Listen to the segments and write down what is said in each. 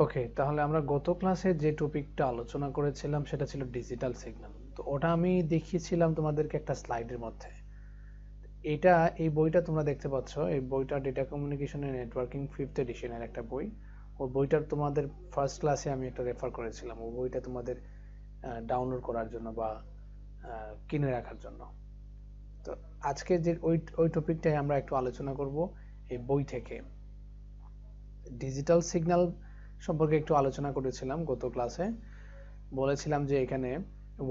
ওকে, তাহলে আমরা গত ক্লাসে যে টপিকটা আলোচনা করেছিলাম সেটা ছিল ডিজিটাল সিগন্যাল। তো ওটা আমি দেখিয়েছিলাম তোমাদেরকে একটা স্লাইডের মধ্যে। এই বইটা তোমরা দেখতে পাচ্ছ, এই বইটা data communication and networking 5th এডিশনের একটা বই। ওই বইটার তোমাদের ফার্স্ট ক্লাসে আমি একটা রেফার করেছিলাম। ওই বইটা তোমাদের ডাউনলোড করার জন্য বা কিনে রাখার জন্য। তো আজকে যে ওই টপিকটাই আমরা একটু আলোচনা করব এই বই থেকে। ডিজিটাল সিগন্যাল সম্পর্কে একটু আলোচনা করেছিলাম গত ক্লাসে। বলেছিলাম যে এখানে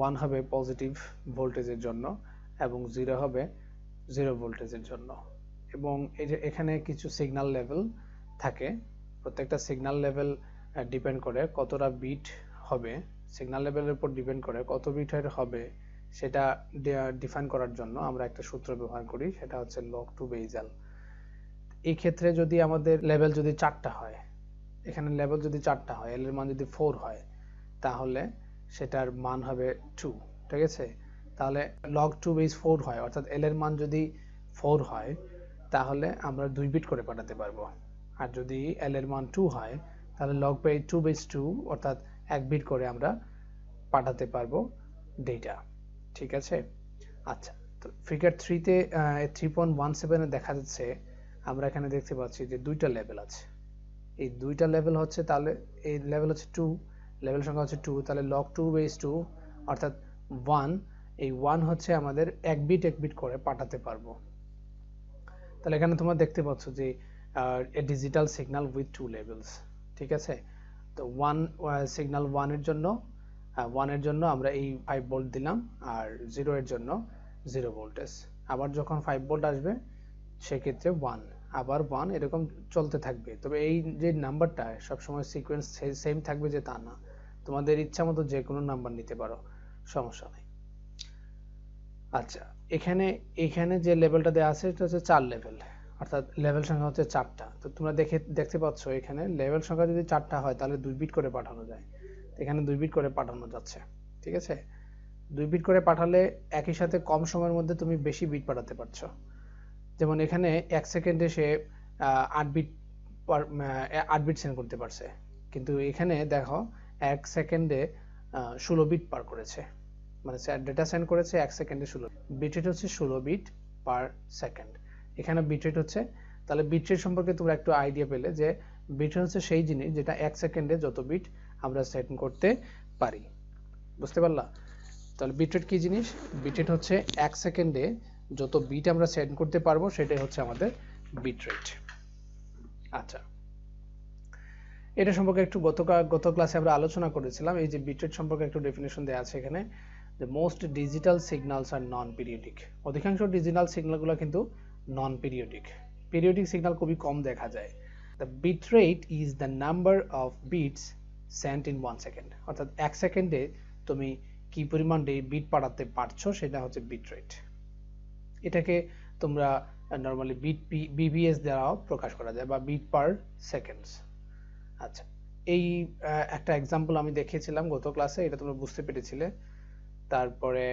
1 হবে পজিটিভ ভোল্টেজের জন্য এবং 0 হবে 0 ভোল্টেজের জন্য, এবং এখানে কিছু সিগন্যাল লেভেল থাকে। প্রত্যেকটা সিগন্যাল লেভেল ডিপেন্ড করে কতটা বিট হবে, সিগন্যাল লেভেলের উপর ডিপেন্ড করে কত বিটের হবে সেটা ডিফাইন করার জন্য আমরা একটা সূত্র ব্যবহার করি, সেটা হচ্ছে লগ টু বেজেল। এই ক্ষেত্রে যদি আমাদের লেভেল যদি 4টা হয়, এখানে লেভেল যদি 4টা হয়, এল এর মান যদি 4 হয়, তাহলে সেটার মান হবে 2। ঠিক আছে, তাহলে log 2 base 4 হয়, অর্থাৎ এল এর মান যদি 4 হয় তাহলে আমরা 2 বিট করে পাঠাতে পারবো। আর যদি এল এর মান 2 হয় তাহলে log 2 base 2 অর্থাৎ 1 বিট করে আমরা পাঠাতে পারবো ডেটা। ঠিক আছে, আচ্ছা। তো ফিগার 3 তে 3.17 এ দেখা যাচ্ছে, আমরা এখানে দেখতে পাচ্ছি যে দুইটা লেভেল আছে। এই দুইটা লেভেল হচ্ছে, তাহলে এই লেভেল হচ্ছে 2, লেভেল সংখ্যা হচ্ছে 2, তাহলে log 2 base 2 অর্থাৎ 1। এই 1 হচ্ছে আমাদের এক বিট করে পাঠাতে পারবো। তাহলে এখানে তোমরা দেখতে পাচ্ছ যে এ ডিজিটাল সিগন্যাল উইথ 2 লেভেলস। ঠিক আছে, তো 1 সিগন্যাল 1 এর জন্য আমরা এই 5 ভোল্ট দিলাম, আর 0 এর জন্য 0 ভোল্টেজ। আবার যখন 5 ভোল্ট আসবে সেক্ষেত্রে 1, আবার 1, এরকম চলতে থাকবে। তবে এই যে নাম্বারটা সবসময় সিকোয়েন্স সেম থাকবে যে তা না, তোমাদের ইচ্ছা মতো যে কোনো নাম্বার নিতে পারো, সমস্যা নেই। আচ্ছা, এখানে যে লেভেলটা দেওয়া আছে এটা হচ্ছে 4 লেভেল, অর্থাৎ লেভেল সংখ্যা হচ্ছে 4টা। তো তোমরা দেখতে পাচ্ছ এখানে লেভেল সংখ্যা যদি 4টা হয় তাহলে 2 বিট করে পাঠানো যায়। এখানে 2 বিট করে পাঠানো যাচ্ছে। ঠিক আছে, 2 বিট করে পাঠালে একই সাথে কম সময়ের মধ্যে তুমি বেশি বিট পাঠাতে পারছো। যেমন এখানে 1 সেকেন্ডে সে 8 বিট সেন্ড করতে পারছে, কিন্তু এখানে দেখো 1 সেকেন্ডে 16 বিট পার করেছে, মানে ডেটা সেন্ড করেছে 1 সেকেন্ডে 16 বিট রেট হচ্ছে 16 বিট পার সেকেন্ড। এখানে বিট রেট হচ্ছে, তাহলে বিট রেট সম্পর্কে তোমরা একটু আইডিয়া পেলে যে বিট রেট হচ্ছে সেই জিনিস যেটা 1 সেকেন্ডে যত বিট আমরা সেন্ড করতে পারি। বুঝতে পারলা? তাহলে বিট রেট কি জিনিস? বিট রেট হচ্ছে 1 সেকেন্ডে যত বিট আমরা সেন্ড করতে পারবো সেটাই হচ্ছে আমাদের বিট রেট। আচ্ছা, এটা সম্পর্কে একটু গত ক্লাসে আমরা আলোচনা করেছিলাম। এই যে বিট রেট সম্পর্কে একটু ডেফিনেশন দেওয়া আছে এখানে, যে most digital signals are non periodic. অধিকাংশ ডিজিটাল সিগন্যালগুলো কিন্তু নন পিরিয়ডিক। পিরিয়ডিক সিগন্যাল খুবই কম দেখা যায়। The bit rate is the number of bits sent in 1 second, অর্থাৎ 1 সেকেন্ডে তুমি কি পরিমাণ বিট পাঠাতে পারছো সেটা হচ্ছে বিট রেট। এটাকে তোমরা নরমালি বিবিএস দ্বারাও প্রকাশ করা যায়, বা বিট পার সেকেন্ডস। আচ্ছা, এই একটা এক্সাম্পল আমি দেখিয়েছিলাম গত ক্লাসে, এটা তোমরা বুঝতে পেরেছিলে। তারপরে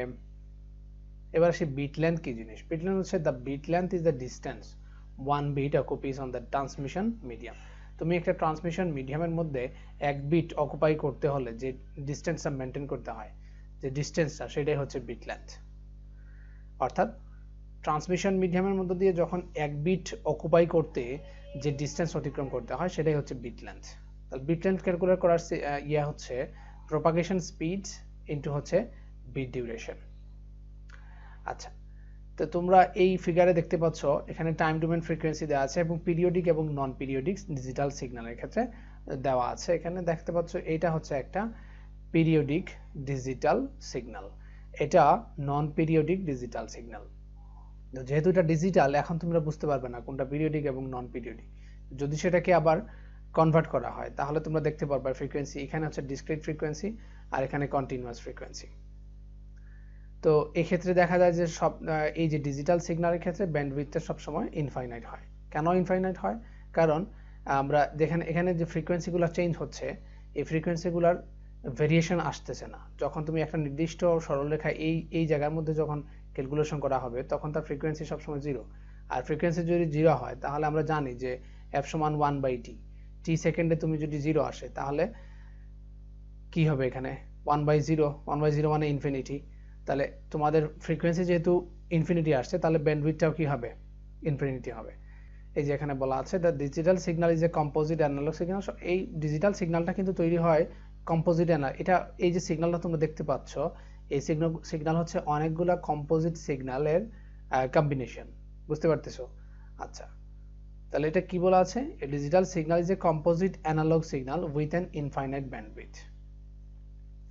এবার আসি বিট লেন্থ কি জিনিস। বিট লেন্থ হচ্ছে the bit length is the distance 1 bit occupies on the transmission medium. তুমি একটা ট্রান্সমিশন মিডিয়ামের মধ্যে 1 বিট অকুপাই করতে হলে যে ডিস্টেন্সটা মেনটেন করতে হয়, যে ডিস্টেন্সটা, সেটাই হচ্ছে বিট লেন্থ। অর্থাৎ ট্রান্সমিশন মিডিয়ামের মধ্য দিয়ে যখন 1 বিট অকুপাই করতে যে ডিস্টেন্স অতিক্রম করতে হয় সেটাই হচ্ছে বিট লেন্থ। তাহলে বিট লেন্থ ক্যালকুলেট করার হচ্ছে প্রপাগেশন স্পিড ইনটু হচ্ছে বিট ডিউরেশন। আচ্ছা, তো তোমরা এই ফিগারে দেখতে পাচ্ছ এখানে টাইম ডোমেন ফ্রিকোয়েন্সি দেওয়া আছে এবং পিরিয়ডিক এবং নন পিরিয়ডিক ডিজিটাল সিগন্যালের ক্ষেত্রে দেওয়া আছে। এখানে দেখতে পাচ্ছ এটা হচ্ছে একটা পিরিয়ডিক ডিজিটাল সিগন্যাল, এটা নন পিরিয়ডিক ডিজিটাল সিগন্যাল। যেহেতু এটা ডিজিটাল, এখন তোমরা বুঝতে পারবে না কোনটা পিরিয়ডিক এবং নন পিরিয়ডিক। যদি সেটাকে আবার কনভার্ট করা হয় তাহলে তোমরা দেখতে পারবে ফ্রিকোয়েন্সি এখানে হচ্ছে ডিসক্রিট ফ্রিকোয়েন্সি আর এখানে কন্টিনিউয়াস ফ্রিকোয়েন্সি। তো এই ক্ষেত্রে দেখা যায় যে সব এই যে ডিজিটাল সিগন্যালের ক্ষেত্রে ব্যান্ডউইথটা সবসময় ইনফাইনাইট হয়। কেন ইনফাইনাইট হয়? কারণ আমরা দেখেন এখানে যে ফ্রিকোয়েন্সিগুলো চেঞ্জ হচ্ছে, এই ফ্রিকোয়েন্সিগুলোর ভেরিয়েশন আসতেছে না। যখন তুমি একটা নির্দিষ্ট সরলরেখা এই জায়গার মধ্যে যখন ক্যালকুলেশন করা হবে তখন তার ফ্রিকোয়েন্সি সবসময় 0। আর ফ্রিকোয়েন্সি যদি 0 হয় তাহলে আমরা জানি যে f সমান 1/t। টি সেকেন্ডে তুমি যদি 0 আসে তাহলে কি হবে এখানে 1/0, 1/0 মানে ইনফিনিটি। তাহলে তোমাদের ফ্রিকোয়েন্সি যেহেতু ইনফিনিটি আসছে তাহলে ব্যান্ডউইথটাও কি হবে, ইনফিনিটি হবে। এই যে এখানে বলা আছে the digital signal is a composite analogue signal. এই ডিজিটাল সিগন্যালটা কিন্তু তৈরি হয় কম্পোজিট অ্যানালগ। এটা এই যে সিগন্যালটা তোমরা দেখতে পাচ্ছ, এই সিগন্যাল হচ্ছে অনেকগুলা কম্পোজিট সিগন্যালের কম্বিনেশন। বুঝতে পারতেছো? আচ্ছা, তাহলে এটা কি বলা আছে, a digital signal is a composite analogue signal with an infinite bandwidth.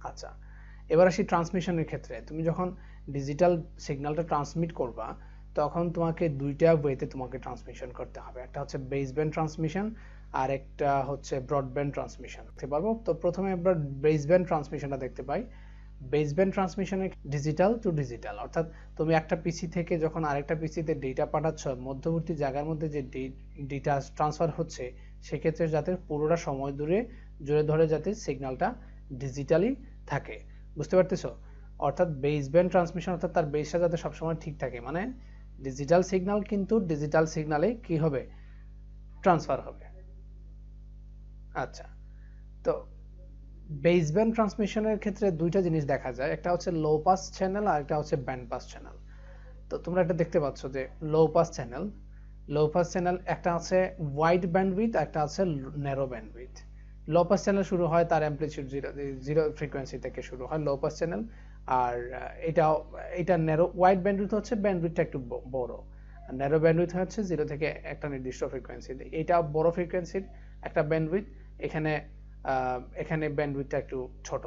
আচ্ছা, এবার আসি ট্রান্সমিশনের ক্ষেত্রে। তুমি যখন ডিজিটাল সিগন্যালটা ট্রান্সমিট করবা তখন তোমাকে দুইটা ওয়েতে তোমাকে ট্রান্সমিশন করতে হবে। একটা হচ্ছে বেস ব্যান্ড ট্রান্সমিশন আর একটা হচ্ছে ব্রডব্যান্ড ট্রান্সমিশন। দেখতে পারবো তো প্রথমে আমরা বেস ব্যান্ড ট্রান্সমিশনটা দেখতে পাই। বেস ব্যান্ড ট্রান্সমিশনে ডিজিটাল টু ডিজিটাল, অর্থাৎ তুমি একটা পিসি থেকে যখন আরেকটা পিসিতে ডেটা পাঠাচ্ছ, মধ্যবর্তী জায়গার মধ্যে যে ডেটা ট্রান্সফার হচ্ছে সেক্ষেত্রে যাতে পুরোটা সময় জুড়ে ধরে যাতে সিগন্যালটা ডিজিটালি থাকে। বুঝতে পারতেছো? অর্থাৎ বেস ব্যান্ড ট্রান্সমিশন অর্থাৎ তার বেসটা যাতে সবসময় ঠিক থাকে, মানে ডিজিটাল সিগন্যাল কিন্তু ডিজিটাল সিগন্যালে কি হবে, ট্রান্সফার হবে। আচ্ছা, তো বেস ব্যান্ড ট্রান্সমিশনের ক্ষেত্রে দুইটা জিনিস দেখা যায়, একটা হচ্ছে লো পাস চ্যানেল আর একটা হচ্ছে ব্যান্ড পাস চ্যানেল। তো তোমরা এটা দেখতে পাচ্ছ যে লো পাস চ্যানেল একটা আছে ওয়াইড ব্যান্ডউইথ, একটা আছে narrow bandwidth. Low pass channel শুরু হয় তার অ্যামপ্লিটিউড জিরো ফ্রিকোয়েন্সি থেকে শুরু হয় লো পাস চ্যানেল, আর এটা ন্যারো ওয়াইড ব্যান্ডউইথ হচ্ছে ব্যান্ডউইথটা একটু বড়, আর ন্যারো ব্যান্ডউইথ হচ্ছে 0 থেকে একটা নির্দিষ্ট ফ্রিকোয়েন্সি। এটা বড় ফ্রিকোয়েন্সির একটা ব্যান্ডউইথ, এখানে ব্যান্ডউইথটা একটু ছোট।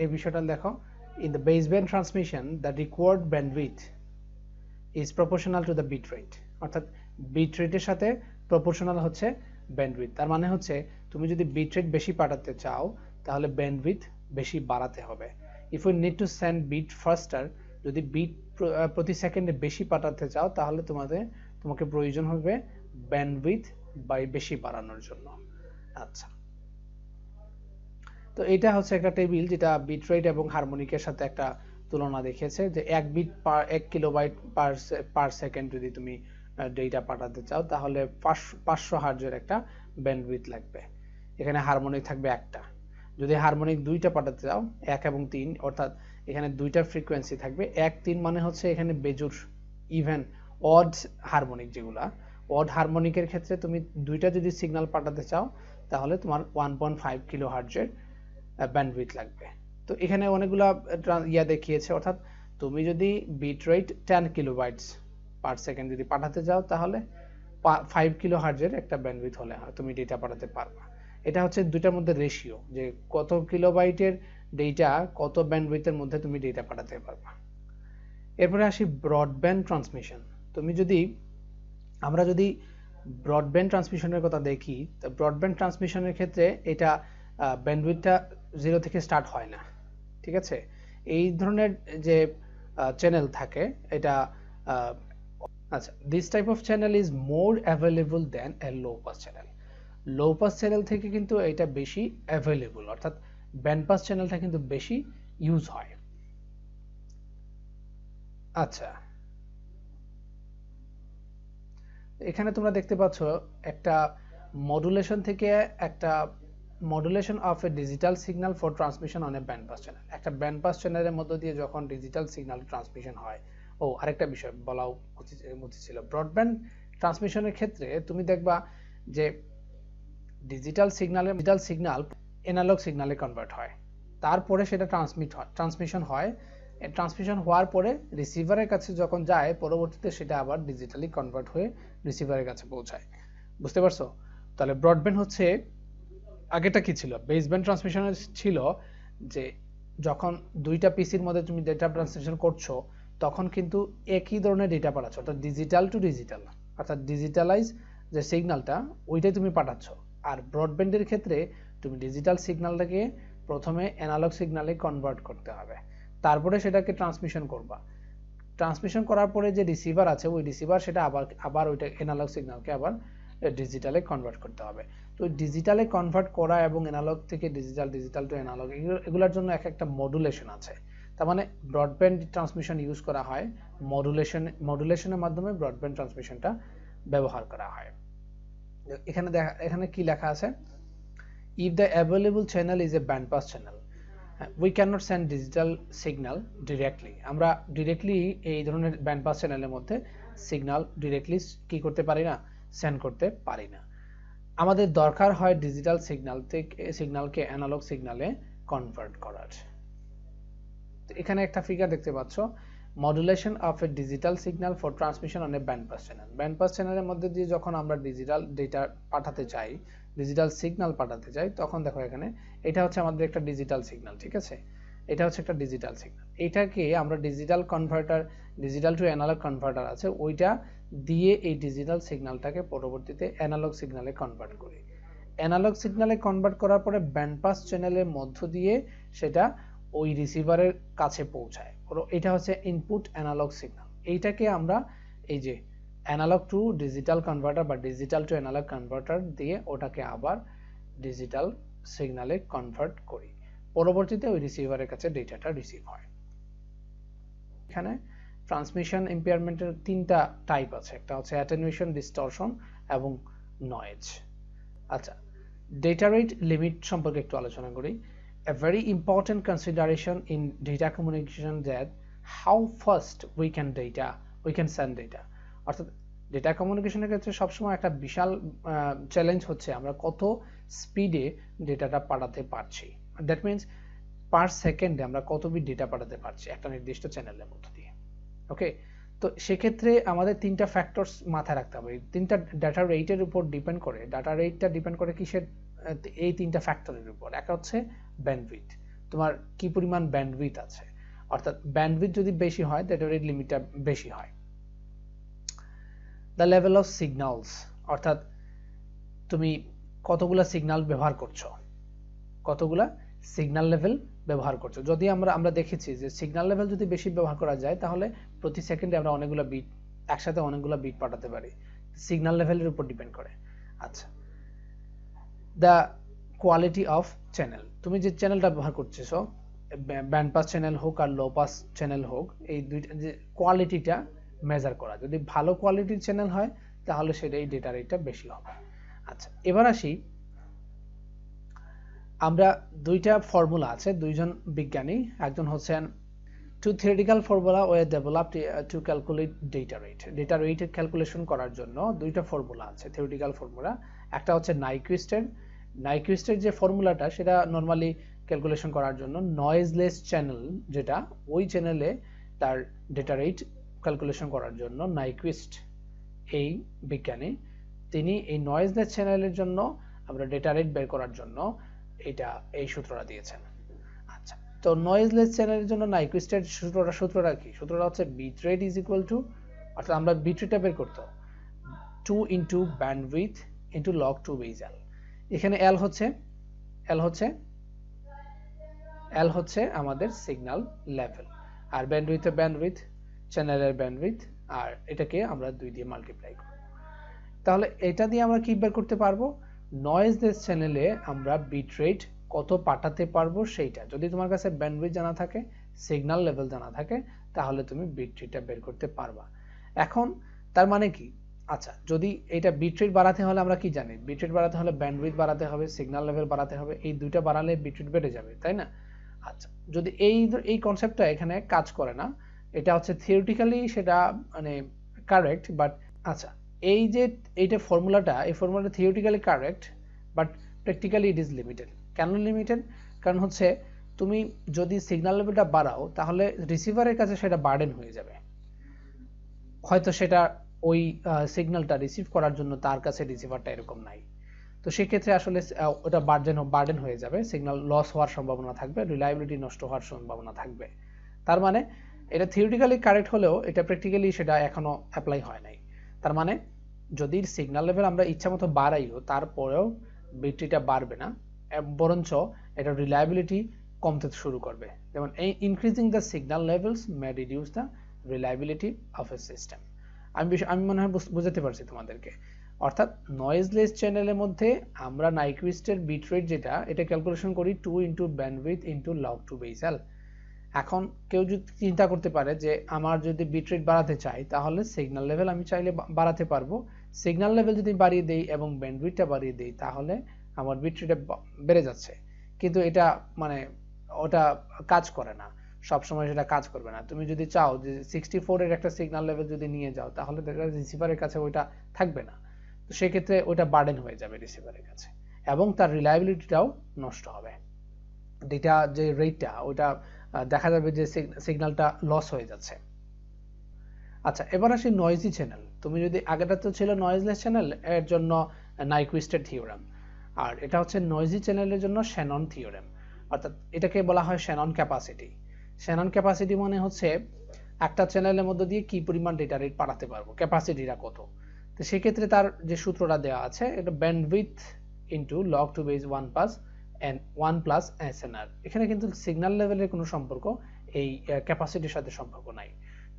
এই বিষয়টা দেখো, in the baseband transmission the required bandwidth is proportional to the bit rate, অর্থাৎ বিট রেটের সাথে প্রপোর্শনাল হচ্ছে ব্যান্ডউইথ। তার মানে হচ্ছে তুমি যদি বিট রেট বেশি পাঠাতে চাও তাহলে ব্যান্ডউইথ বেশি বাড়াতে হবে। if you need to send bit faster, যদি বিট প্রতি সেকেন্ডে বেশি পাঠাতে চাও তাহলে তোমাকে প্রয়োজন হবে ব্যান্ডউইথ বেশি বাড়ানোর জন্য। আচ্ছা, তো এটা হচ্ছে একটা টেবিল যেটা বিট রেট এবং হারমোনিকের সাথে একটা তুলনা দেখিয়েছে যে 1 কিলোবাইট পার সেকেন্ড যদি তুমি ডেটা পাঠাতে চাও তাহলে 500 হার্টজের একটা ব্যান্ডউইথ লাগবে। এখানে হারমোনিক থাকবে একটা। যদি হারমোনিক দুইটা পাঠাতে চাও 1 এবং 3, অর্থাৎ এখানে দুইটা ফ্রিকোয়েন্সি থাকবে। 1 3 মানে হচ্ছে এখানে বেজুর ইভেন অড হারমোনিক, যেগুলা অড হারমোনিকের ক্ষেত্রে তুমি দুইটা যদি সিগন্যাল পাঠাতে চাও তাহলে তোমার 1.5 কিলো হার্টজের ব্যান্ডউইথ লাগবে। তো এখানে অনেকগুলা দেখিয়েছে, অর্থাৎ তুমি যদি বিট রেট 10 কিলোবাইটস পার সেকেন্ড যদি পাঠাতে যাও তাহলে 5 কিলো হার্টজের একটা ব্যান্ডউইথ হলে তুমি ডেটা পাঠাতে পারবা। এটা হচ্ছে দুইটার মধ্যে রেশিও, যে কত কিলোবাইটের ডেটা কত ব্যান্ডউইথের মধ্যে তুমি ডেটা পাঠাতে পারবা। এরপরে আসি ব্রডব্যান্ড ট্রান্সমিশন। আমরা যদি ব্রডব্যান্ড ট্রান্সমিশনের কথা দেখি, তো ব্রডব্যান্ড ট্রান্সমিশনের ক্ষেত্রে এটা ব্যান্ডউইথটা 0 থেকে স্টার্ট হয় না, ঠিক আছে? এই ধরনের যে চ্যানেল থাকে এটা আচ্ছা, this type of channel is more available than a low pass channel. Low pass channel থেকে কিন্তু এটা বেশি অ্যাভেলেবল, অর্থাৎ ব্যান্ড পাস চ্যানেলটা কিন্তু বেশি ইউজ হয়। আচ্ছা, এখানে তোমরা দেখতে পাচ্ছ একটা মডুলেশন থেকে একটা modulation of A digital signal for transmission on a band pass channel. একটা ব্যান্ড পাস চ্যানেলের মধ্য দিয়ে যখন ডিজিটাল সিগন্যাল ট্রান্সমিশন হয়। আরেকটা বিষয় বলা উচিত ছিল, ব্রডব্যান্ড ট্রান্সমিশনের ক্ষেত্রে তুমি দেখবা যে ডিজিটাল সিগন্যাল অ্যানালগ সিগন্যালে কনভার্ট হয়, তারপরে সেটা ট্রান্সমিশন হয়। ট্রান্সমিশন হওয়ার পরে রিসিভারের কাছে যখন যায় পরবর্তীতে সেটা আবার ডিজিটালি কনভার্ট হয়ে রিসিভারের কাছে পৌঁছায়। বুঝতে পারছো? তাহলে ব্রডব্যান্ড হচ্ছে, আগেটা কি ছিল, বেসব্যান্ড ট্রান্সমিশনের ছিল যে যখন দুইটা পিসির মধ্যে তুমি ডেটা ট্রান্সমিশন করছো তখন কিন্তু একই ধরনের ডেটা পাঠাচ্ছ, অর্থাৎ ডিজিটাল টু ডিজিটাল, অর্থাৎ ডিজিটালাইজ যে সিগন্যালটা ওইটাই তুমি পাঠাচ্ছ। আর ব্রডব্যান্ডের ক্ষেত্রে তুমি ডিজিটাল সিগন্যালটাকে প্রথমে অ্যানালগ সিগন্যালে কনভার্ট করতে হবে, তারপরে সেটাকে ট্রান্সমিশন করবা। ট্রান্সমিশন করার পরে যে রিসিভার আছে ওই রিসিভার সেটা আবার ওইটা অ্যানালগ সিগন্যালকে আবার ডিজিটালে কনভার্ট করতে হবে। তো ডিজিটালে কনভার্ট করা এবং অ্যানালগ থেকে ডিজিটাল টু অ্যানালগ এগুলোর জন্য একটা মডুলেশন আছে। তার মানে ব্রডব্যান্ড ট্রান্সমিশন ইউজ করা হয়, মডুলেশনের মাধ্যমে ব্রডব্যান্ড ট্রান্সমিশনটা ব্যবহার করা হয়। এখানে কি লেখা আছে, if the available channel is a band pass channel we cannot send digital signal directly, আমরা directly এই ধরনের band pass চ্যানেলের মধ্যে সিগন্যাল directly কি করতে পারি না, সেন্ড করতে পারি না। আমাদের দরকার হয় ডিজিটাল সিগন্যাল থেকে সিগন্যালকে অ্যানালগ সিগন্যালে কনভার্ট করার। তো এখানে একটা ফিগার দেখতে পাচ্ছ, modulation of A digital signal for transmission on a band pass channel. Band pass চ্যানেলের মধ্যে দিয়ে যখন আমরা ডিজিটাল ডেটা পাঠাতে চাই, ডিজিটাল সিগন্যাল পাঠাতে চাই, তখন দেখো এখানে এটা হচ্ছে আমাদের একটা ডিজিটাল সিগন্যাল, ঠিক আছে, এটা হচ্ছে একটা ডিজিটাল সিগন্যাল। এটাকে আমরা digital converter, digital to analogue converter আছে, ওইটা দিয়ে এই ডিজিটাল সিগন্যালটাকে পরবর্তীতে অ্যানালগ সিগন্যালে কনভার্ট করি। অ্যানালগ সিগন্যালে কনভার্ট করার পরে ব্যান্ড পাস চ্যানেলের মধ্য দিয়ে সেটা ওই রিসিভারের কাছে পৌঁছায়। এটা হচ্ছে ইনপুট অ্যানালগ সিগন্যাল। এইটাকে আমরা এই যে অ্যানালগ টু ডিজিটাল কনভার্টার বা ডিজিটাল টু অ্যানালগ কনভার্টার দিয়ে ওটাকে আবার ডিজিটাল সিগন্যালে কনভার্ট করি, পরবর্তীতে ওই রিসিভারের কাছে ডেটাটা রিসিভ হয়। এখানে ট্রান্সমিশন ইম্পেয়ারমেন্টের তিনটা টাইপ আছে, একটা হচ্ছে অ্যাটেনুয়েশন, ডিসটরশন এবং নয়েজ। আচ্ছা, ডেটা রেট লিমিট সম্পর্কে একটু আলোচনা করি। A very important consideration in data communication that how fast we can send data। অর্থাৎ ডেটা কমিউনিকেশনের ক্ষেত্রে সবসময় একটা বিশাল চ্যালেঞ্জ হচ্ছে আমরা কত স্পিডে ডেটাটা পাঠাতে পারছি। দ্যাট মিনস পার সেকেন্ডে আমরা কত বিট ডেটা পাঠাতে পারছি একটা নির্দিষ্ট চ্যানেলের মধ্য দিয়ে। ওকে, তো সেক্ষেথে আমাদের তিনটা ফ্যাক্টরস মাথায় রাখতে হবে। তিনটা ডাটা রেটের উপর ডিপেন্ড করে, ডাটা রেটটা ডিপেন্ড করে কিসের, এই তিনটা ফ্যাক্টরের উপর। একটা হচ্ছে ব্যান্ডউইথ, তোমার কি পরিমাণ ব্যান্ডউইথ আছে, অর্থাৎ ব্যান্ডউইথ যদি বেশি হয় ডেটা রেট লিমিটটা বেশি হয়। দ্য লেভেল অফ সিগন্যালস, অর্থাৎ তুমি কতগুলা সিগন্যাল ব্যবহার করছো, কতগুলা সিগন্যাল লেভেল ব্যবহার করছো। যদি আমরা দেখেছি যে সিগন্যাল লেভেল যদি বেশি ব্যবহার করা যায় তাহলে প্রতি সেকেন্ডে আমরা অনেকগুলো বিট একসাথে অনেকগুলো বিট পাঠাতে পারি, সিগন্যাল লেভেলের উপর ডিপেন্ড করে। আচ্ছা, দ্য কোয়ালিটি অফ চ্যানেল, তুমি যে চ্যানেলটা ব্যবহার করছো, ব্যান্ড পাস চ্যানেল হোক আর লো পাস চ্যানেল হোক, এই দুইটা যে কোয়ালিটিটা মেজার করা, যদি ভালো কোয়ালিটির চ্যানেল হয় তাহলে সেটাই ডেটা রেটটা বেশি হবে। আচ্ছা, এবার আসি, আমরা দুইটা ফর্মুলা আছে, দুইজন বিজ্ঞানী, একজন হচ্ছেন two theoretical formula were developed to calculate data rate। Data rate calculation করার জন্য দুইটা ফর্মুলা আছে, থিওরিটিক্যাল ফর্মুলা। একটা হচ্ছে নাইকুইস্টের যে ফর্মুলাটা সেটা নরমালি ক্যালকুলেশন করার জন্য নয়েজলেস চ্যানেল, যেটা ওই চ্যানেলে তার ডেটা রেট ক্যালকুলেশন করার জন্য নাইকুইস্ট এই বিজ্ঞানী, তিনি এই নয়েজলেস চ্যানেলের জন্য আমরা ডেটা রেট বের করার জন্য এই সূত্রটা দিয়েছেন। আচ্ছা, তো নয়েজলেস চ্যানেলের জন্য নাইকুইস্টের সূত্রটা কি? সূত্রটা হচ্ছে bit rate is equal to, অর্থাৎ আমরা বিট রেটটা বের করতে 2 into bandwidth into log 2 base L. এখানে এল হচ্ছে আমাদের সিগন্যাল লেভেল, আর ব্যান্ডউইথ চ্যানেলের ব্যান্ডউইথ, আর এটাকে আমরা 2 দিয়ে মাল্টিপ্লাই করব। তাহলে এটা দিয়ে আমরা কি বের করতে পারবো? নয়েজলেস চ্যানেলে আমরা বিট রেট কত পাঠাতে পারবো সেইটা। যদি তোমার কাছে ব্যান্ডউইথ জানা থাকে, সিগন্যাল লেভেল জানা থাকে, তাহলে তুমি বিট রেটটা বের করতে পারবা। এখন তার মানে কি? আচ্ছা, যদি এটা বিট রেট বাড়াতে হলে আমরা কি জানি? বিট রেট বাড়াতে হলে ব্যান্ডউইথ বাড়াতে হবে, সিগন্যাল লেভেল বাড়াতে হবে, এই দুইটা বাড়ালে বিট রেট বেড়ে যাবে, তাই না? আচ্ছা, যদি এই কনসেপ্টটা এখানে কাজ করে না, এটা হচ্ছে থিওরিটিক্যালি সেটা মানে কারেক্ট, বাট আচ্ছা এইটা ফর্মুলাটা theoretically correct, but practically it is limited. কেন লিমিটেড? কারণ হচ্ছে তুমি যদি সিগন্যাল লেভেলটা বাড়াও তাহলে রিসিভারের কাছে সেটা বার্ডেন হয়ে যাবে, হয়তো সেটা ওই সিগন্যালটা রিসিভ করার জন্য তার কাছে রিসিভারটা এরকম নাই, তো সেক্ষেত্রে আসলে ওটা বার্ডেন হয়ে যাবে, সিগন্যাল লস হওয়ার সম্ভাবনা থাকবে, রিলায়েবিলিটি নষ্ট হওয়ার সম্ভাবনা থাকবে। তার মানে এটা থিওরিটিক্যালি কারেক্ট হলেও এটা প্র্যাকটিক্যালি সেটা এখনো অ্যাপ্লাই হয় নাই। তার মানে যদি সিগন্যাল লেভেল আমরা ইচ্ছা মতো বাড়াইও তারপরেও বিটটা বাড়বে না, বরঞ্চ এটা রিলায়েবিলিটি কমতে শুরু করবে। যেমন increasing the signal levels May reduce the reliability of a system. আমি মনে হয় বুঝাতে পারছি তোমাদেরকে। অর্থাৎ নয়েজলেস চ্যানেলের মধ্যে আমরা নাইকুইস্টের বিট রেট যেটা, এটা ক্যালকুলেশন করি 2 into bandwidth into log 2 base L. এখন কেউ যদি চিন্তা করতে পারে যে আমার যদি বিট রেট বাড়াতে চাই তাহলে সিগন্যাল লেভেল আমি চাইলে বাড়াতে পারবো, সিগন্যাল লেভেল যদি বাড়িয়ে দেই এবং ব্যান্ডউইথটা বাড়িয়ে দেই তাহলে আমার বিট রেট বেড়ে যাচ্ছে, কিন্তু এটা মানে ওটা কাজ করে না, সবসময় সেটা কাজ করবে না। তুমি যদি চাও যে 64 এর একটা সিগন্যাল লেভেল যদি নিয়ে যাও তাহলে রিসিভারের কাছে ওইটা থাকবে না, তো সেক্ষেত্রে ওইটা বার্ডেন হয়ে যাবে রিসিভারের কাছে এবং তার রিলায়েবিলিটিটাও নষ্ট হবে। ডেটা যে রেটটা ওইটা দেখা যাবে যে সিগন্যালটা লস হয়ে যাচ্ছে। আচ্ছা, এবার আসি নয়েজি চ্যানেল। তুমি যদি আগেটা তো ছিল নয়েজলেস চ্যানেল, এর জন্য নাইকুইস্টের থিওরেম, আর এটা হচ্ছে নয়েজি চ্যানেলের জন্য শ্যানন থিওরেম, অর্থাৎ এটাকে বলা হয় শ্যানন ক্যাপাসিটি। শ্যানন ক্যাপাসিটি মানে হচ্ছে একটা চ্যানেলের মধ্যে দিয়ে কি পরিমাণ ডেটা রেট পাঠাতে পারবো, ক্যাপাসিটিটা কত। তো সেক্ষেত্রে তার যে সূত্রটা দেওয়া আছে, এটা bandwidth into log two base 1 plus SNR. এখানে কিন্তু সিগন্যাল লেভেলের কোনো সম্পর্ক এই ক্যাপাসিটির সাথে সম্পর্ক নাই।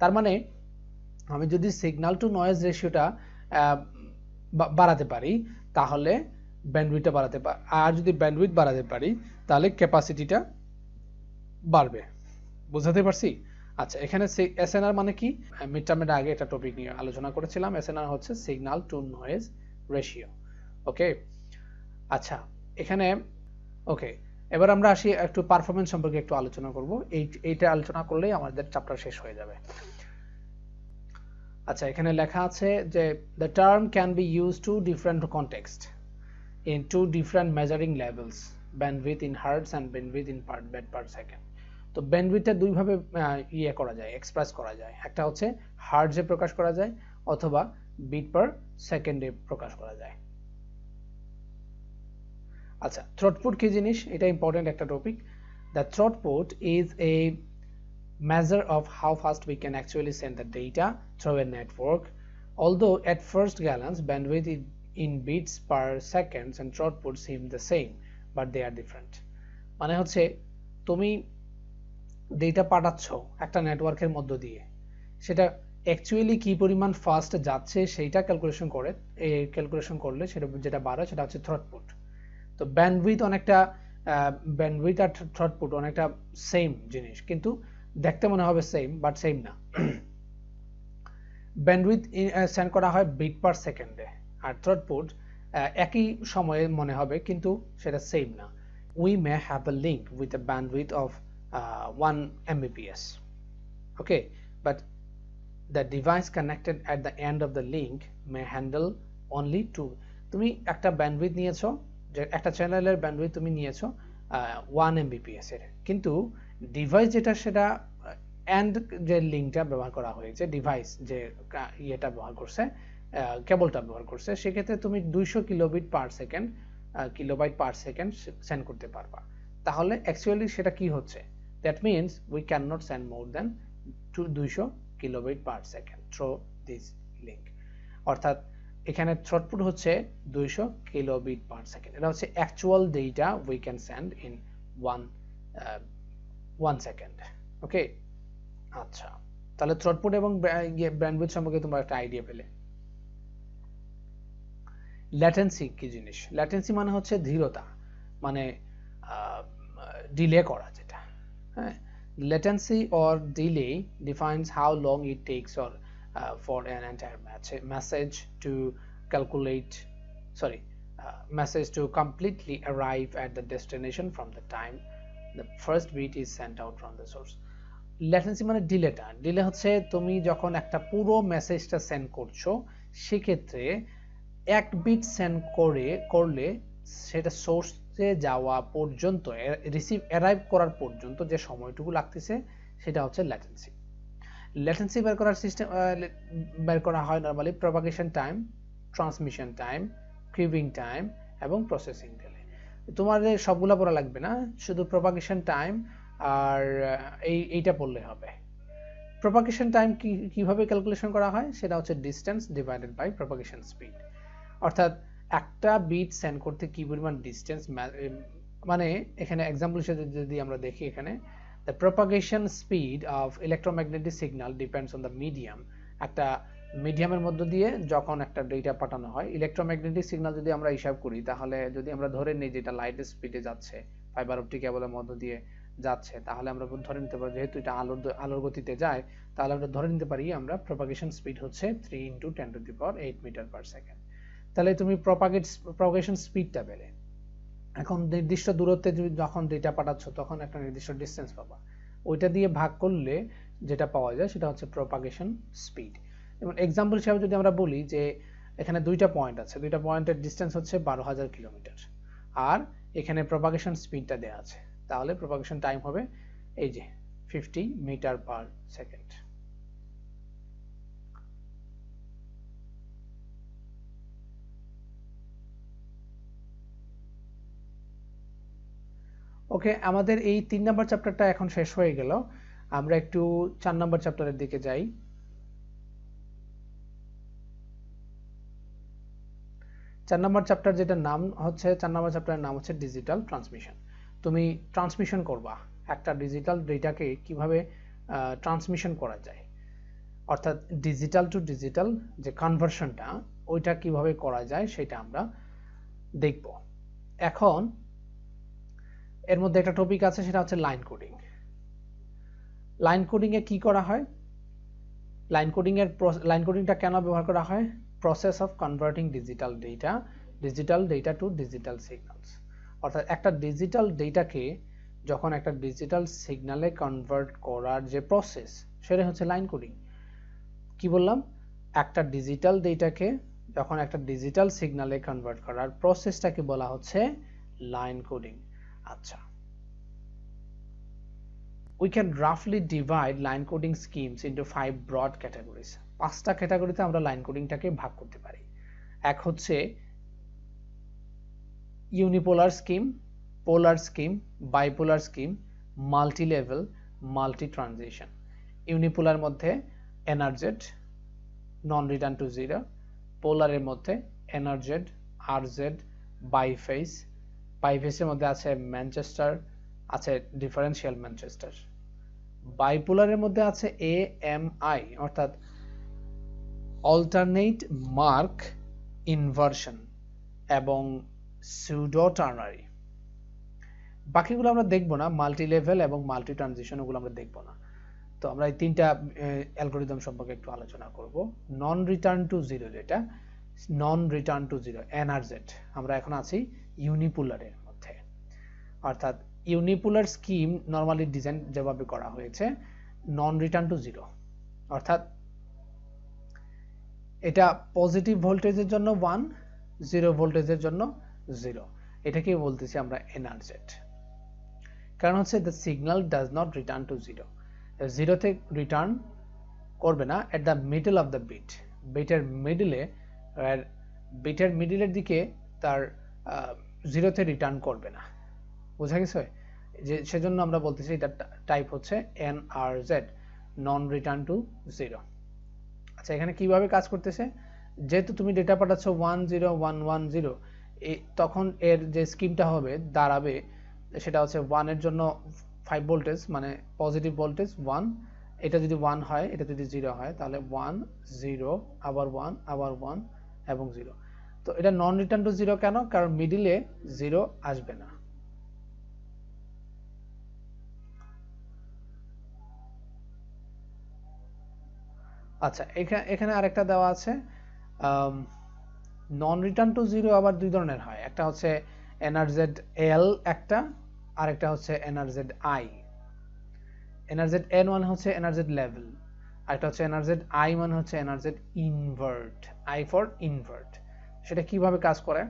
তার মানে আমি যদি সিগন্যাল টু নয়েজ রেশিওটা বাড়াতে পারি তাহলে ব্যান্ডউইথটা বাড়াতে পারি, আর যদি ব্যান্ডউইথ বাড়াতে পারি তাহলে ক্যাপাসিটিটা বাড়বে। বুঝাতে পারছি? আচ্ছা, এখানে এসএনআর মানে কি? মিড টার্মের আগে একটা টপিক নিয়ে আলোচনা করেছিলাম। এসএনআর হচ্ছে সিগন্যাল টু নয়েজ রেশিও। ওকে, আচ্ছা এখানে ওকে, এবার আমরা আসি একটু পারফরম্যান্স সম্পর্কে একটু আলোচনা করব। এইটা আলোচনা করলেই আমাদের চ্যাপ্টার শেষ হয়ে যাবে। আচ্ছা, এখানে লেখা আছে যে the term can be used to different context in two different measuring levels, bandwidth in hertz and bandwidth in bit per second। তো ব্যান্ডউইথটা দুই ভাবে ইয়ে করা যায়, এক্সপ্রেস করা যায়। একটা হচ্ছে হার্টজে প্রকাশ করা যায় অথবা বিট পার সেকেন্ডে প্রকাশ করা যায়। আচ্ছা, থ্রটপুট কি জিনিস? এটা ইম্পর্টেন্ট একটা topic. The throughput is a measure of how fast we can actually send the data through a network. Although at first glance bandwidth in bits per seconds and throughput seem the same, but they are different. মানে হচ্ছে তুমি data পাঠাচ্ছ একটা নেটওয়ার্কের মধ্য দিয়ে, সেটা actually কি পরিমাণ ফাস্ট যাচ্ছে সেইটা ক্যালকুলেশন করে, এই ক্যালকুলেশন করলে সেটা যেটা বার হয় সেটা হচ্ছে থ্রটপুট। তো ব্যান্ডউইথ অনেকটা ব্যান্ডউইথ আর থ্রটপুট অনেকটা সেম জিনিস, কিন্তু দেখতে মনে হবে সেম, বাট সেম না। ব্যান্ডউইথ সেন্ড করা হয় বিট পার সেকেন্ডে, আর থ্রটপুট একই সময়ে মনে হবে, কিন্তু সেটা সেম না। We may have a link with a bandwidth of 1 Mbps, okay, but the device connected at the end of the link may handle only 2। তুমি একটা ব্যান্ডউইথ নিয়েছো, যে একটা চ্যানেলের ব্যান্ডউইথ তুমি নিয়েছো 1 Mbps এর, কিন্তু ডিভাইস যেটা সেটা এন্ড যে লিঙ্কটা ব্যবহার করা হয়েছে, ডিভাইস যে ইয়েটা ব্যবহার করছে, কেবলটা ব্যবহার করছে, সেক্ষেত্রে তুমি 200 কিলোবাইট পার সেকেন্ড সেন্ড করতে পারবা। তাহলে অ্যাকচুয়ালি সেটা কি হচ্ছে? That means we can not send more than 200 kilobyte per second through this link. অর্থাৎ এখানে থ্রটপুট হচ্ছে 200 কিলোবিট পার সেকেন্ড। এটা হচ্ছে actual data we can send in 1 second. Okay, আচ্ছা, তাহলে থ্রটপুট এবং ব্যান্ডউইথ সম্পর্কে তোমরা একটা আইডিয়া পেলে। ল্যাটেন্সি কি জিনিস? ল্যাটেন্সি মানে হচ্ছে ধীরতা, মানে ডিলে করা যেটা। হ্যাঁ, latency or delay defines how long it takes or for an entire message to completely arrive at the destination from the time the first bit is sent out from the source। Latency মানে ডিলেটা। Delay হচ্ছে তুমি যখন একটা পুরো মেসেজটা send করছো, সেক্ষেত্রে এক বিট সেন্ড করলে সেটা সোর্সে যাওয়া পর্যন্ত, অ্যারাইভ করার পর্যন্ত যে সময়টুকু লাগতেছে সেটা হচ্ছে ল্যাটেন্সি। ল্যাটেন্সি বের করা হয় normally propagation time, transmission time, queueing time এবং প্রসেসিং ডিলে। তোমাদের সবগুলা পড়া লাগবে না, শুধু প্রপাগেশন টাইম আর এইটা পড়লে হবে। প্রপাগেশন টাইম কিভাবে ক্যালকুলেশন করা হয়? সেটা হচ্ছে distance divided by propagation speed. অর্থাৎ একটা বিট সেন্ড করতে কি পরিমাণ ডিসটেন্স, মানে এখানে এক্সাম্পল হিসেবে যদি আমরা দেখি, এখানে the propagation speed of electromagnetic signal depends on the medium। একটা মিডিয়ামের মধ্য দিয়ে যখন একটা ডেটা পাঠানো হয়, ইলেকট্রোম্যাগনেটিক সিগন্যাল যদি আমরা হিসাব করি, তাহলে যদি আমরা ধরে নিই যেটা লাইট স্পিডে যাচ্ছে, ফাইবার অপটিক কেবলের মধ্য দিয়ে যাচ্ছে, তাহলে আমরা ধরে নিতে পারি যেহেতু এটা আলোর গতিতে যায়, তাহলে আমরা ধরে নিতে পারি আমরা প্রপাগেশন স্পিড হচ্ছে 3 × 10⁸ মিটার পার সেকেন্ড। তাহলে তুমি প্রপাগেশন স্পিডটা পেলে। এখন নির্দিষ্ট দূরত্বে যখন ডেটা পাঠাচ্ছ তখন একটা নির্দিষ্ট ডিসটেন্স পাবা, ওইটা দিয়ে ভাগ করলে যেটা পাওয়া যায় সেটা হচ্ছে প্রপাগেশন স্পিড। যেমন এক্সাম্পল হিসেবে যদি আমরা বলি যে এখানে দুইটা পয়েন্ট আছে, দুইটা পয়েন্টের ডিসটেন্স হচ্ছে 12,000 কিলোমিটার, আর এখানে প্রপাগেশন স্পিডটা দেওয়া আছে, তাহলে প্রপাগেশন টাইম হবে এই যে 50 মিটার পার সেকেন্ড। ওকে, আমাদের এই 3 নাম্বার চ্যাপ্টারটা এখন শেষ হয়ে গেল। আমরা একটু 4 নাম্বার চ্যাপ্টারের দিকে যাই। 4 নাম্বার চ্যাপ্টার যেটা নাম হচ্ছে 4 নাম্বার চ্যাপ্টারের নাম হচ্ছে ডিজিটাল ট্রান্সমিশন। তুমি ট্রান্সমিশন করবা, একটা ডিজিটাল ডেটাকে কিভাবে ট্রান্সমিশন করা যায়, অর্থাৎ ডিজিটাল টু ডিজিটাল যে কনভার্সনটা ওইটা কিভাবে করা যায় সেটা আমরা দেখব। এখন এর মধ্যে একটা টপিক আছে সেটা হচ্ছে লাইন কোডিং। লাইন কোডিং এ কি করা হয়? লাইন কোডিংটা কেন ব্যবহার করা হয়? Process of converting digital data to digital signals. অর্থাৎ একটা ডিজিটাল ডেটাকে যখন একটা ডিজিটাল সিগন্যালে কনভার্ট করার যে প্রসেস সেটা হচ্ছে লাইন কোডিং। কি বললাম? একটা ডিজিটাল ডেটাকে যখন একটা ডিজিটাল সিগন্যালে কনভার্ট করার প্রসেসটাকে বলা হচ্ছে লাইন কোডিং। আচ্ছা, we can roughly divide line coding schemes into 5 broad categories. 5টা ক্যাটাগরিতে আমরা লাইন কোডিংটাকে ভাগ করতে পারি। এক হচ্ছে unipolar scheme, polar scheme, bipolar scheme, multi level, multi transition. Unipolar মধ্যে NRZ, non return to zero. পোলারের মধ্যে এনআরজেড, আরজেড, বাইফেস। বাইফেসের মধ্যে আছে ম্যানচেস্টার, আছে ডিফারেন্সিয়াল ম্যানচেস্টার। বাইপোলারের মধ্যে আছে এএমআই অর্থাৎ অল্টারনেট মার্ক ইনভার্সন এবং সুডো টার্নারি। বাকিগুলো আমরা দেখব না, মাল্টি লেভেল এবং মাল্টি ট্রানজিশন ওগুলো আমরা দেখব না। তো আমরা এই তিনটা অ্যালগরিদম সম্পর্কে একটু আলোচনা করব। নন রিটার্ন টু জিরো, যেটা নন রিটার্ন টু জিরো এনআরজেড, আমরা এখন আছি ইউনিপোলারের মধ্যে। অর্থাৎ ইউনিপোলার স্কিম নরমালি ডিজাইন যেভাবে করা হয়েছে নন রিটার্ন টু জিরো, অর্থাৎ এটা পজিটিভ ভোল্টেজের জন্য 1, জিরো ভোল্টেজের জন্য 0। এটাকে বলতেছি আমরা এনআরজেড। কারণ হচ্ছে the signal does not return to zero, জিরোতে রিটার্ন করবে না at the middle of the bit, বিটের মিডলের দিকে তার জিরোতে রিটার্ন করবে না। বোঝা গেছে? যে সেজন্য আমরা বলতেছি এটা টাইপ হচ্ছে এনআরজেড, নন রিটার্ন টু জিরো। আচ্ছা, এখানে কিভাবে কাজ করতেছে? যেহেতু তুমি ডেটা পাঠাচ্ছ 10110, তখন এর যে স্কিমটা হবে দাঁড়াবে সেটা হচ্ছে 1 এর জন্য 5 ভোল্টেজ, মানে পজিটিভ ভোল্টেজ 1। এটা যদি 1 হয়, এটা যদি 0 হয়, তাহলে 1 0 আবার 1 আবার 1 এবং 0। তো এটা নন রিটার্ন টু জিরো কেন? কারণ মিডলে 0 আসবে না। আচ্ছা, এখানে আরেকটা দেওয়া আছে নন রিটার্ন টু জিরো আবার দুই ধরনের হয়। একটা হচ্ছে এনআরজেড এল একটা, আরেকটা হচ্ছে এনআরজেড আই। এনআরজেড এন মানে হচ্ছে এনআরজেড লেভেল, আরেকটা হচ্ছে এনআরজেড আই মানে হচ্ছে এনআরজেড ইনভার্ট, আই ফর ইনভার্ট। সেটা কিভাবে কাজ করে?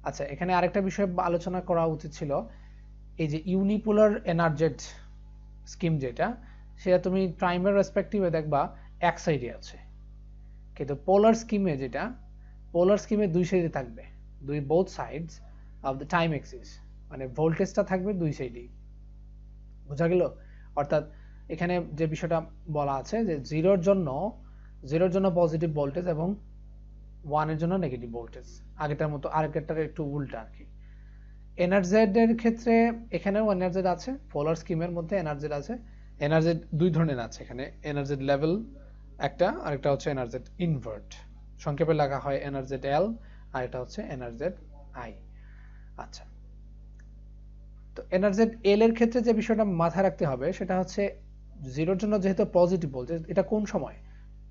আচ্ছা, এখানে আরেকটা বিষয় আলোচনা করা উচিত ছিল। এই যে ইউনিপোলার এনআরজেড স্কিম যেটা, সেটা তুমি টাইমের রেসপেক্টিভে দেখবা এক সাইডে আছে, কিন্তু পোলার স্কিমে যেটা, পোলার স্কিমে দুই সাইডে থাকবে, both sides of the time axis, মানে ভোল্টেজটা থাকবে দুই সাইডেই। বোঝা গেল? অর্থাৎ এখানে যে বিষয়টা বলা আছে যে জিরোর জন্য পজিটিভ ভোল্টেজ এবং 1 এর জন্য নেগেটিভ ভোল্টেজ, আগেটার মতো, আরেকটার একটু উল্টা আর কি। এনআরজেড এর ক্ষেত্রে এখানেও এনআরজেড আছে, পোলার স্কিমের মধ্যে এনআরজেড আছে। এনআরজেড দুই ধরনের আছে এখানে, এনআরজেড লেভেল একটা, আরেকটা হচ্ছে এনআরজেড ইনভার্ট, সংক্ষেপে লেখা হয় এনআরজেড এল, আর এটা হচ্ছে এনআরজেড আই। আচ্ছা, তো এনআরজেড এল এর ক্ষেত্রে যে বিষয়টা মাথায় রাখতে হবে সেটা হচ্ছে জিরোর জন্য যেহেতু পজিটিভ ভোল্টেজ, এটা কোন সময়?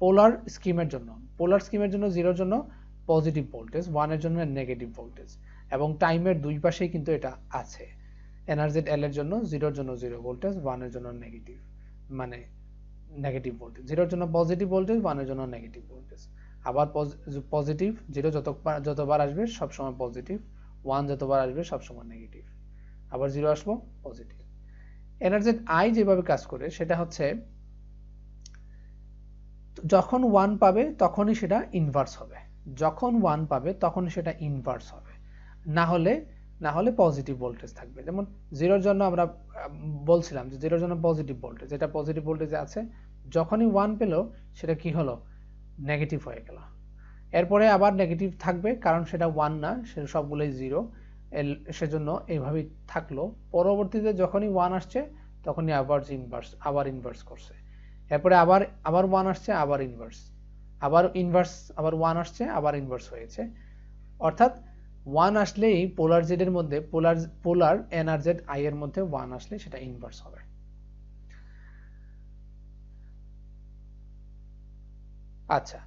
পোলার স্কিমের জন্য। পোলার স্কিমের জন্য জিরোর জন্য পজিটিভ ভোল্টেজ, 1 এর জন্য নেগেটিভ ভোল্টেজ, এবং টাইমের দুই পাশেই কিন্তু এটা আছে। এনআরজেড এল এর জন্য জিরোর জন্য 0 ভোল্টেজ, 1 এর জন্য নেগেটিভ, মানে নেগেটিভ ভোল্টেজ। জিরোর জন্য পজিটিভ ভোল্টেজ, 1 এর জন্য নেগেটিভ ভোল্টেজ। আবার পজিটিভ, জিরো যতবার আসবে সবসময় পজিটিভ, 1 যতবার আসবে সবসময় নেগেটিভ, আবার জিরো আসবো পজিটিভ। এনআরজেড আই যেভাবে কাজ করে সেটা হচ্ছে যখন 1 পাবে তখনই সেটা ইনভার্স হবে, যখন 1 পাবে তখনই সেটা ইনভার্স হবে, না হলে পজিটিভ ভোল্টেজ থাকবে। যেমন জিরোর জন্য আমরা বলছিলাম যে জিরোর জন্য পজিটিভ ভোল্টেজ, এটা পজিটিভ ভোল্টেজে আছে, যখনই 1 পেল সেটা কি হলো? নেগেটিভ হয়ে গেল। এরপরে আবার নেগেটিভ থাকবে কারণ সেটা 1 না, সেটা সবগুলোই 0, সেজন্য এইভাবেই থাকলো। পরবর্তীতে যখনই 1 আসছে তখনই আবার ইনভার্স করছে। এরপরে আবার 1 আসছে, আবার ইনভার্স, আবার 1 আসছে, আবার ইনভার্স হয়েছে। অর্থাৎ 1 আসলেই পোলার জেড এর মধ্যে, পোলার এনআরজেড আই এর মধ্যে 1 আসলে সেটা ইনভার্স হবে। আচ্ছা,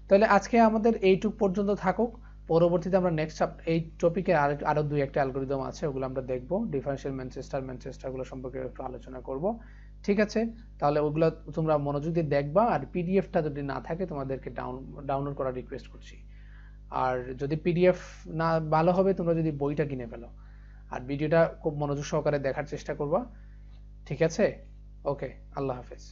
তাহলে আজকে আমাদের এইটুক পর্যন্ত থাকুক। পরবর্তীতে আমরা নেক্সট এই টপিকে আরো দুই একটা অ্যালগরিদম আছে, ওগুলো আমরা দেখব। ডিফারেনশিয়াল ম্যানচেস্টার গুলো সম্পর্কে একটু আলোচনা করব। ঠিক আছে, তাহলে ওগুলো তোমরা মনোযোগ দিয়ে দেখবা। আর পিডিএফটা যদি না থাকে তোমাদেরকে ডাউনলোড করার রিকোয়েস্ট করছি। আর যদি পিডিএফ না ভালো হবে, তোমরা যদি বইটা কিনে ফেলো। আর ভিডিওটা খুব মনোযোগ সহকারে দেখার চেষ্টা করবা। ঠিক আছে, ওকে, আল্লাহ হাফেজ।